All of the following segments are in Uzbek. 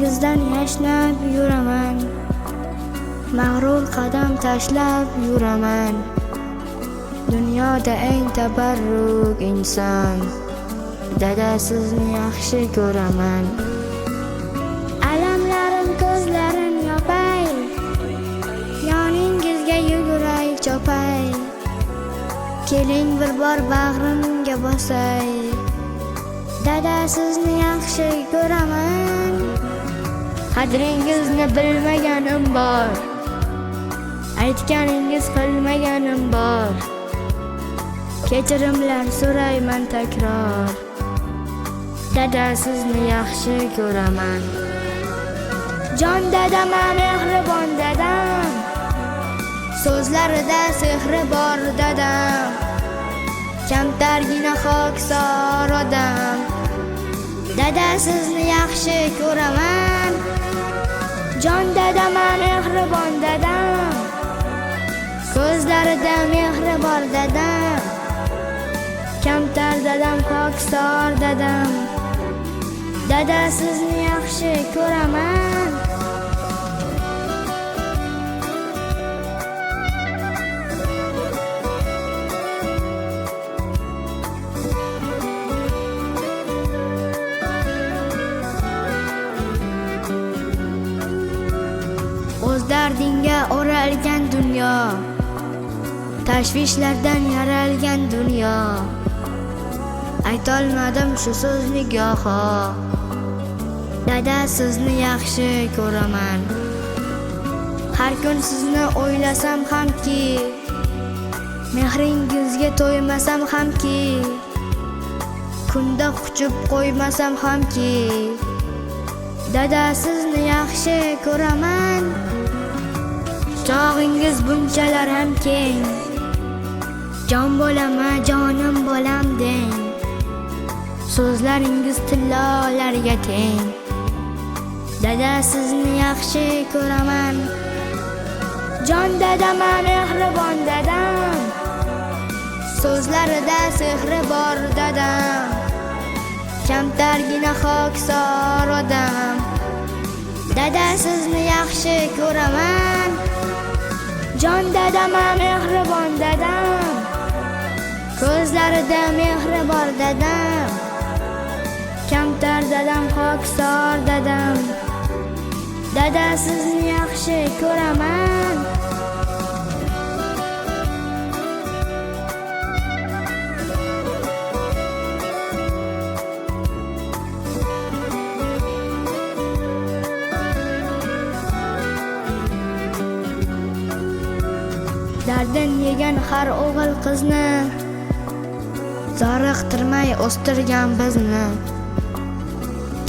Ko'zlaringizdan yashnab yuraman, mag'rur qadam tashlab yuraman. Dunyoda eng tabarruk inson, dada sizni yaxshi ko'raman. Alamlarim ko'zlarim yopay, yoningizga yuguray chopay. Keling bir bor bag'rimga bosay, dada sizni yaxshi ko'raman. Qadringizni bilmaganim bor, aytganingiz qilmaganim bor. Kechirimlar so'rayman takror, dada sizni yaxshi ko'raman. Jon dadam, mehribon dadam, so'zlarida sehri bor dadam. Kamtargina xokisor odam, dada sizni yaxshi ko'raman. Jon dadam, mehribon dadam, ko'zlarida mehri bor dadam. Kamtar dadam, xokisor dadam, dada sizni yaxshi ko'raman. O'z dardinga o'ralgan dunyo, tashvishlardan yaralgan dunyo. Aytolmadim shu so'zni goho, dada sizni yaxshi ko'raman. Har kun sizni o'ylasam hamki, mehringizga to'ymasam hamki, kunda quchib qo'ymasam hamki, dada sizni yaxshi ko'raman. Chog'ingiz bunchalar ham keng, jon bo'laman, jonim bo'lam deng. So'zlaringiz tillolarga teng, dada sizni yaxshi ko'raman. Jon dadam, mehribon dadam, so'zlarida sehri bor dadam. Kamtargina xokisor odam, dada sizni yaxshi ko'raman. Jon dadam, mehribon dadam, ko'zlarida mehri bor dadam. Kamtar dadam, xokisor dadam, dada sizni yaxshi ko'raman. Dardin yegan har o'g'il qizni, zoriqtirmay o'stirgan bizni.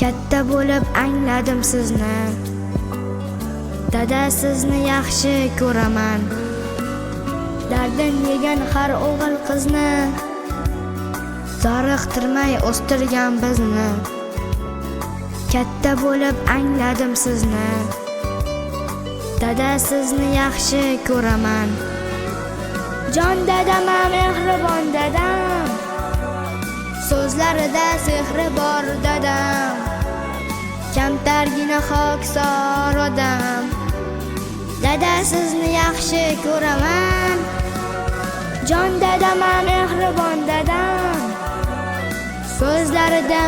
Katta bo'lib angladim sizni, dada sizni yaxshi ko'raman. Dardin yegan har o'g'il qizni, zoriqtirmay o'stirgan bizni. Katta bo'lib angladim sizni, dada sizni yaxshi ko'raman. Jon dadam, mehribon dadam, so'zlarida sehri bor dadam. Kamtargina xokisor odam, dada sizni yaxshi ko'raman. Jon dadam, mehribon dadam, ko'zlarida